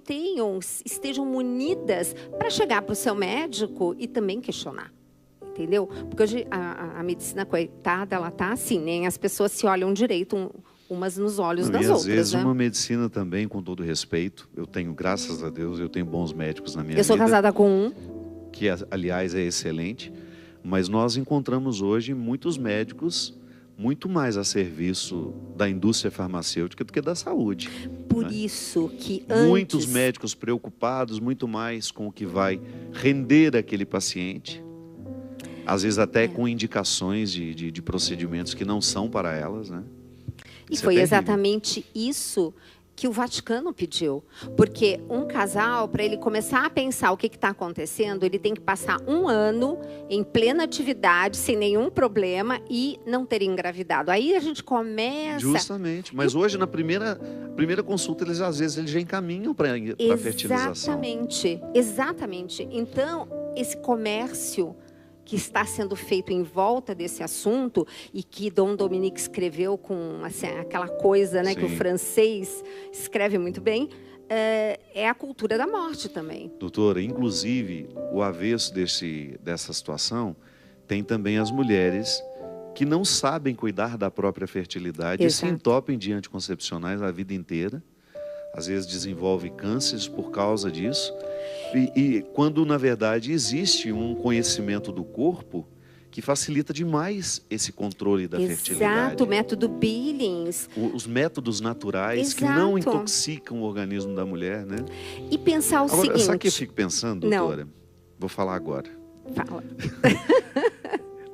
estejam munidas para chegar para o seu médico e também questionar. Entendeu? Porque hoje a medicina, coitada, ela está assim, nem as pessoas se olham direito umas nos olhos das outras. Às vezes, né? uma medicina também, com todo respeito, eu tenho, graças a Deus, eu tenho bons médicos na minha vida. Eu sou casada com um. Que, aliás, é excelente. Mas nós encontramos hoje muitos médicos muito mais a serviço da indústria farmacêutica do que da saúde. Por né? isso que antes... Muitos médicos preocupados muito mais com o que vai render aquele paciente. Às vezes até com indicações de procedimentos que não são para elas, né? E foi exatamente isso que o Vaticano pediu. Porque um casal, para ele começar a pensar o que está acontecendo, ele tem que passar 1 ano em plena atividade, sem nenhum problema, e não ter engravidado. Aí a gente começa... Justamente. Mas hoje, na primeira consulta, às vezes eles já encaminham para a fertilização. Exatamente. Exatamente. Então, esse comércio que está sendo feito em volta desse assunto e que Dom Dominique escreveu com assim, aquela coisa, né, que o francês escreve muito bem, é a cultura da morte também. Doutora, inclusive, o avesso dessa situação tem também as mulheres que não sabem cuidar da própria fertilidade. Exato. E se entopem de anticoncepcionais a vida inteira. Às vezes desenvolve cânceres por causa disso. E quando, na verdade, existe um conhecimento do corpo que facilita demais esse controle da fertilidade. Exato, o método Billings. Os métodos naturais que não intoxicam o organismo da mulher, né? E pensar o seguinte... Sabe o que eu fico pensando, doutora? Não. Vou falar agora. Fala.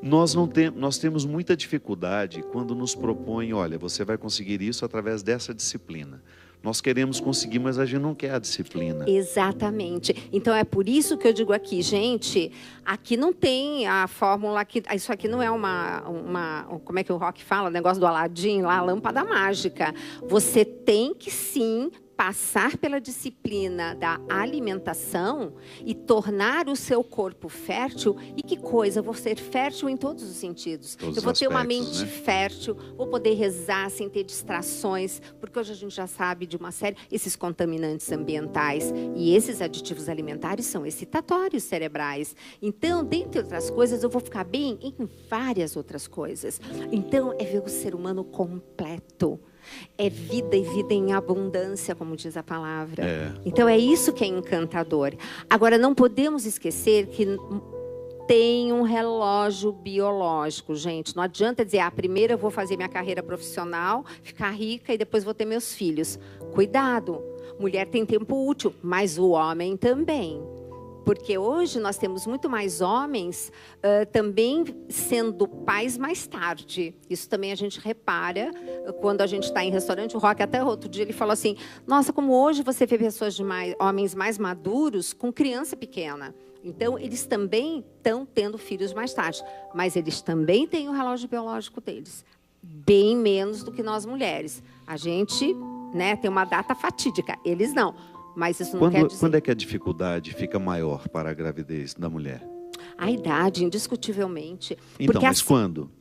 Nós temos muita dificuldade quando nos propõem, olha, você vai conseguir isso através dessa disciplina. Nós queremos conseguir, mas a gente não quer a disciplina. Exatamente. Então, é por isso que eu digo aqui, gente, aqui não tem a fórmula, isso aqui não é como é que o Rock fala, o negócio do Aladim, lá, a lâmpada mágica. Você tem que, sim, passar pela disciplina da alimentação e tornar o seu corpo fértil. E que coisa, eu vou ser fértil em todos os sentidos. Eu vou ter uma mente fértil, vou poder rezar sem ter distrações, porque hoje a gente já sabe de uma série, esses contaminantes ambientais e esses aditivos alimentares são excitatórios cerebrais. Então, dentre outras coisas, eu vou ficar bem em várias outras coisas. Então, é ver o ser humano completo. É vida e vida em abundância, como diz a palavra. Então, é isso que é encantador. Agora, não podemos esquecer que tem um relógio biológico, gente. Não adianta dizer, primeiro eu vou fazer minha carreira profissional, ficar rica e depois vou ter meus filhos. Cuidado, mulher tem tempo útil, mas o homem também. Porque hoje nós temos muito mais homens também sendo pais mais tarde. Isso também a gente repara quando a gente está em restaurante. O Rock até outro dia ele falou assim, nossa, como hoje você vê homens mais maduros com criança pequena. Então, eles também estão tendo filhos mais tarde. Mas eles também têm o relógio biológico deles. Bem menos do que nós mulheres. A gente, né, tem uma data fatídica. Eles não. Mas isso não quer dizer... Quando é que a dificuldade fica maior para a gravidez da mulher? A idade, indiscutivelmente. Então, mas quando?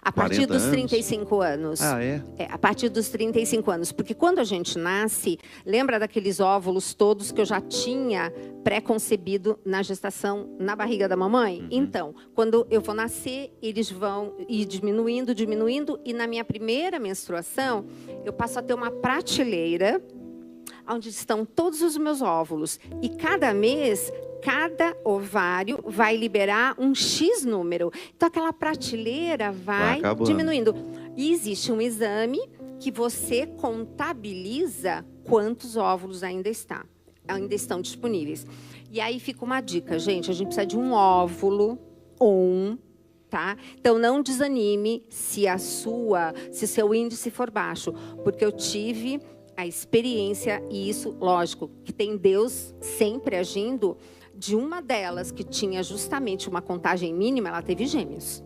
A partir dos 35 anos. A partir dos 35 anos. Porque quando a gente nasce, lembra daqueles óvulos todos que eu já tinha pré-concebido na gestação, na barriga da mamãe? Uhum. Então, quando eu vou nascer, eles vão ir diminuindo, e na minha primeira menstruação, eu passo a ter uma prateleira onde estão todos os meus óvulos. E cada mês, cada ovário vai liberar um X número. Então, aquela prateleira vai diminuindo. E existe um exame que você contabiliza quantos óvulos ainda estão disponíveis. E aí fica uma dica, gente. A gente precisa de um óvulo, tá? Então, não desanime se seu índice for baixo. Porque eu tive a experiência, e isso, lógico, que tem Deus sempre agindo. De uma delas, que tinha justamente uma contagem mínima, ela teve gêmeos.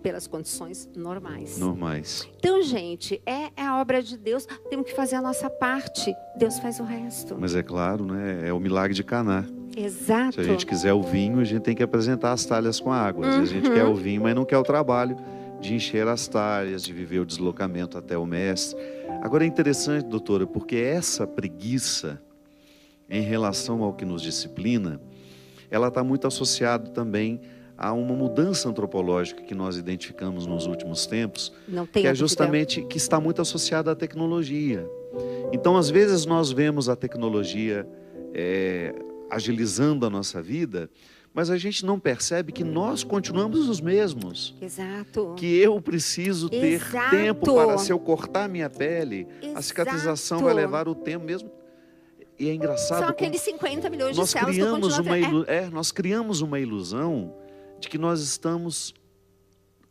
Pelas condições normais. Então, gente, é a obra de Deus. Temos que fazer a nossa parte. Deus faz o resto. Mas é claro, né? É o milagre de Caná. Exato. Se a gente quiser o vinho, a gente tem que apresentar as talhas com água. Se a gente quer o vinho, mas não quer o trabalho de encher as talhas, de viver o deslocamento até o mestre. Agora é interessante, doutora, porque essa preguiça em relação ao que nos disciplina, ela está muito associada também a uma mudança antropológica que nós identificamos nos últimos tempos, que é justamente que está muito associada à tecnologia. Então, às vezes, nós vemos a tecnologia agilizando a nossa vida, mas a gente não percebe que nós continuamos os mesmos. Exato. Que eu preciso ter tempo para, se eu cortar minha pele, a cicatrização vai levar o tempo mesmo. E é engraçado. São aqueles 50 milhões de células que nós criamos uma ilusão de que nós estamos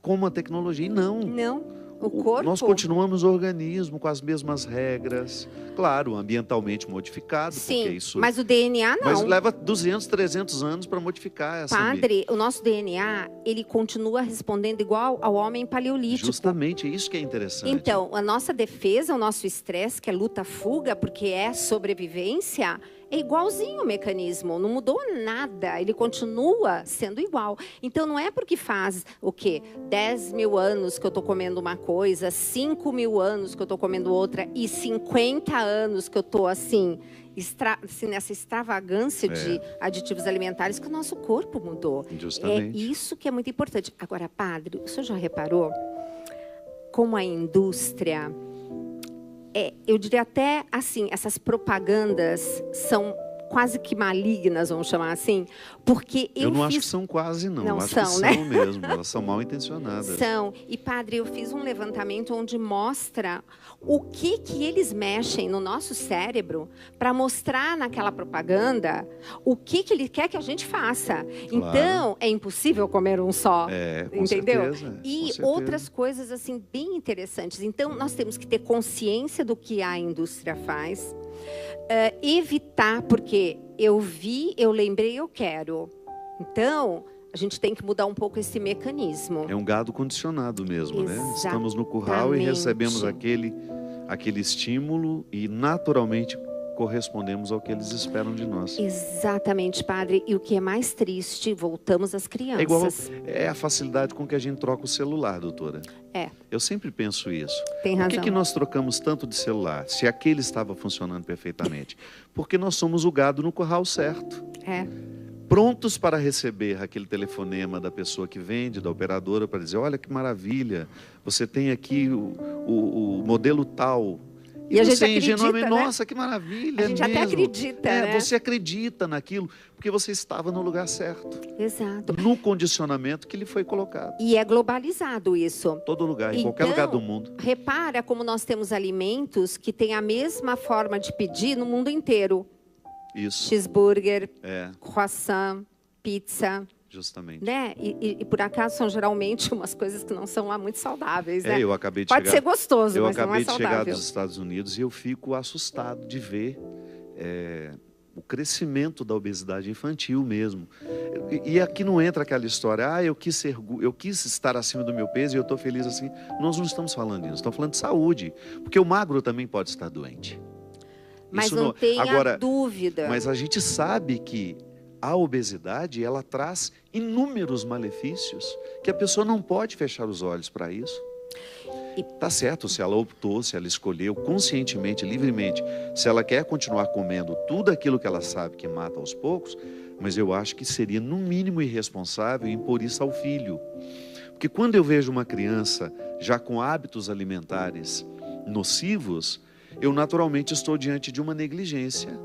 como a tecnologia. E não. Não. O corpo... Nós continuamos o organismo com as mesmas regras. Claro, ambientalmente modificado. Sim, porque isso... mas o DNA não. Mas leva 200, 300 anos para modificar essa... Padre, o nosso DNA, ele continua respondendo igual ao homem paleolítico. Justamente, isso que é interessante. Então, a nossa defesa, o nosso estresse, que é luta-fuga, porque é sobrevivência... É igualzinho o mecanismo, não mudou nada, ele continua sendo igual. Então, não é porque faz o quê? 10 mil anos que eu estou comendo uma coisa, 5 mil anos que eu estou comendo outra e 50 anos que eu estou assim, nessa extravagância de aditivos alimentares que o nosso corpo mudou. Justamente. É isso que é muito importante. Agora, padre, o senhor já reparou como a indústria... eu diria até assim, essas propagandas são quase que malignas, vamos chamar assim, porque eu não acho que são quase, não. Eu acho são, que né? São mesmo, elas são mal intencionadas. São. E, padre, eu fiz um levantamento onde mostra o que eles mexem no nosso cérebro para mostrar naquela propaganda o que ele quer que a gente faça. Claro. Então, é impossível comer um só, entendeu? Certeza, e outras coisas assim bem interessantes. Então, nós temos que ter consciência do que a indústria faz, evitar, porque eu vi, eu lembrei, eu quero. Então, a gente tem que mudar um pouco esse mecanismo. É um gado condicionado mesmo, né? Estamos no curral e recebemos aquele estímulo e naturalmente correspondemos ao que eles esperam de nós. Exatamente, padre. E o que é mais triste, voltamos às crianças. É a facilidade com que a gente troca o celular, doutora. Eu sempre penso isso. Tem razão. Por que nós trocamos tanto de celular, se aquele estava funcionando perfeitamente? Porque nós somos o gado no curral certo. Prontos para receber aquele telefonema da pessoa que vende, da operadora, para dizer, olha que maravilha, você tem aqui o modelo tal. E a gente acredita, né? Nossa, que maravilha. A gente até acredita, né? Você acredita naquilo, porque você estava no lugar certo. Exato. No condicionamento que lhe foi colocado. E é globalizado isso. Todo lugar, em qualquer lugar do mundo. Repara como nós temos alimentos que têm a mesma forma de pedir no mundo inteiro. Isso. Cheeseburger, croissant, pizza. Justamente. Né? E por acaso são geralmente umas coisas que não são lá muito saudáveis, né? Eu acabei de Pode ser gostoso, mas não é saudável. Eu acabei de chegar dos Estados Unidos e eu fico assustado de ver o crescimento da obesidade infantil mesmo. E aqui não entra aquela história, eu quis estar acima do meu peso e eu estou feliz assim. Nós não estamos falando disso, estamos falando de saúde. Porque o magro também pode estar doente. Mas não tenha dúvida. Mas a gente sabe que a obesidade, ela traz inúmeros malefícios que a pessoa não pode fechar os olhos para isso. Tá certo, se ela optou, se ela escolheu conscientemente, livremente, se ela quer continuar comendo tudo aquilo que ela sabe que mata aos poucos, mas eu acho que seria no mínimo irresponsável impor isso ao filho. Porque quando eu vejo uma criança já com hábitos alimentares nocivos, eu naturalmente estou diante de uma negligência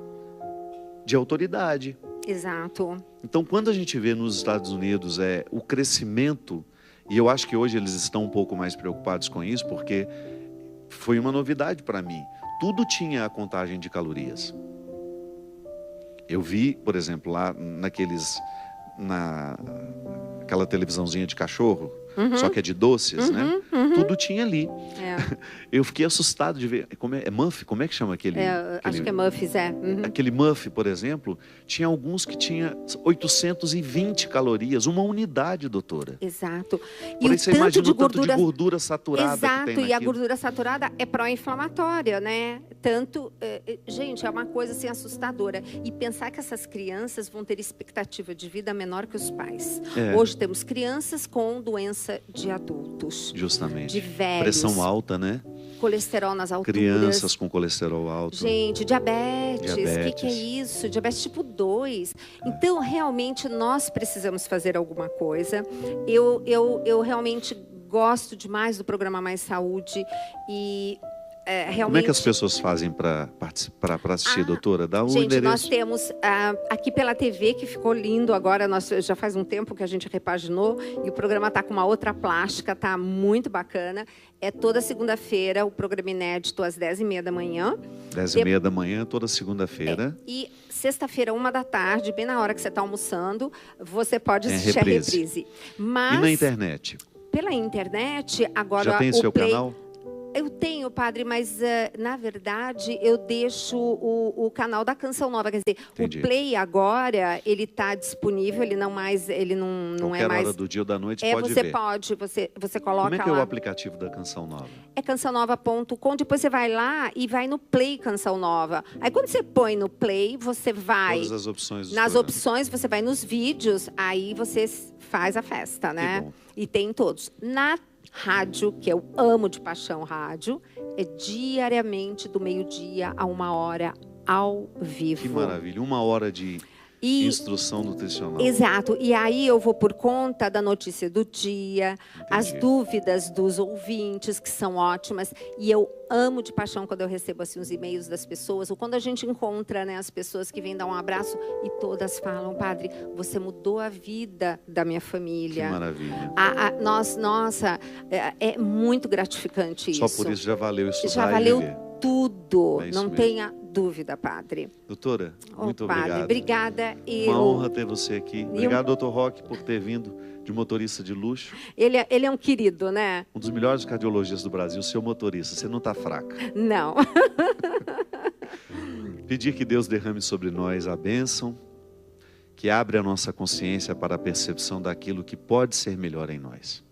de autoridade. Exato. Então, quando a gente vê nos Estados Unidos o crescimento, e eu acho que hoje eles estão um pouco mais preocupados com isso, porque foi uma novidade para mim. Tudo tinha a contagem de calorias. Eu vi, por exemplo, lá naquela televisãozinha de cachorro, só que é de doces, né? tudo tinha ali. É. Eu fiquei assustado de ver. É Muff? Como é que chama aquele? Acho que é Muffs, é. Uhum. Aquele Muff, por exemplo, tinha alguns que tinha 820 calorias, uma unidade, doutora. Exato. Por aí você imagina o tanto de gordura saturada. Exato, que tem e a gordura saturada é pró-inflamatória, né? Tanto, gente, é uma coisa assim assustadora. E pensar que essas crianças vão ter expectativa de vida menor que os pais. Hoje temos crianças com doença de adultos. Justamente. De velhos. Pressão alta, né? Colesterol nas alturas. Crianças com colesterol alto. Gente, diabetes. O que é isso? Diabetes tipo 2. Então, realmente, nós precisamos fazer alguma coisa. Eu realmente gosto demais do programa Mais Saúde e realmente... Como é que as pessoas fazem para assistir, doutora? Dá um gente, endereço. Nós temos aqui pela TV, que ficou lindo agora, já faz um tempo que a gente repaginou, e o programa está com uma outra plástica, está muito bacana. É toda segunda-feira, o programa inédito, às 10h30 da manhã. 10h30 da manhã, toda segunda-feira. E sexta-feira, 1h da tarde, bem na hora que você está almoçando, você pode assistir a reprise. Mas, e na internet? Pela internet, agora já tem seu canal? Eu tenho, padre, mas na verdade eu deixo o canal da Canção Nova, quer dizer, Entendi. O Play agora ele está disponível, ele não é mais Qualquer hora do dia ou da noite pode ver. Você coloca lá. Como é que é o aplicativo da Canção Nova? É cançãonova.com, depois você vai lá e vai no Play Canção Nova. Aí quando você põe no Play, você vai todas as opções. Nas opções, você vai nos vídeos, aí você faz a festa, né? E tem todos. Na rádio, que eu amo de paixão rádio, é diariamente do meio-dia a 1h ao vivo. Que maravilha, 1h de instrução nutricional. Exato, e aí eu vou por conta da notícia do dia, as dúvidas dos ouvintes, que são ótimas, e eu amo de paixão quando eu recebo assim, os e-mails das pessoas, ou quando a gente encontra, né, as pessoas que vêm dar um abraço e todas falam: padre, você mudou a vida da minha família. Que maravilha. Nossa, é muito gratificante isso. Só por isso já valeu estudar já valeu e viver. Tudo, não mesmo. Tenha dúvida, padre. Doutora, muito padre, obrigado. Obrigada. Uma honra ter você aqui. Obrigado, doutor Roque, por ter vindo de motorista de luxo. Ele é um querido, né? Um dos melhores cardiologistas do Brasil, seu motorista. Você não está fraca. Não. Pedir que Deus derrame sobre nós a bênção, que abre a nossa consciência para a percepção daquilo que pode ser melhor em nós.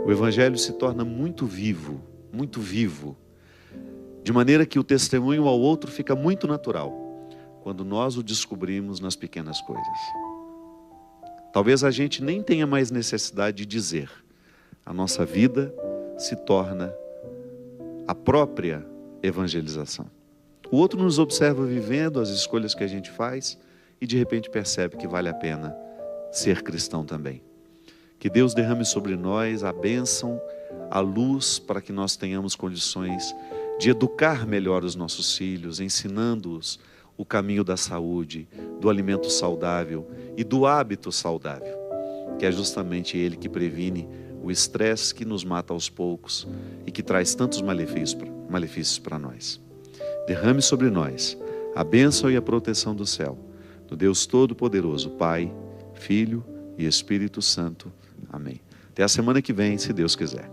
O Evangelho se torna muito vivo, de maneira que o testemunho ao outro fica muito natural, quando nós o descobrimos nas pequenas coisas. Talvez a gente nem tenha mais necessidade de dizer. A nossa vida se torna a própria evangelização. O outro nos observa vivendo as escolhas que a gente faz e de repente percebe que vale a pena ser cristão também. Que Deus derrame sobre nós a bênção, a luz, para que nós tenhamos condições de educar melhor os nossos filhos, ensinando-os o caminho da saúde, do alimento saudável e do hábito saudável, que é justamente ele que previne o estresse que nos mata aos poucos e que traz tantos malefícios para nós. Derrame sobre nós a bênção e a proteção do céu, do Deus Todo-Poderoso, Pai, Filho e Espírito Santo. Amém. Até a semana que vem, se Deus quiser.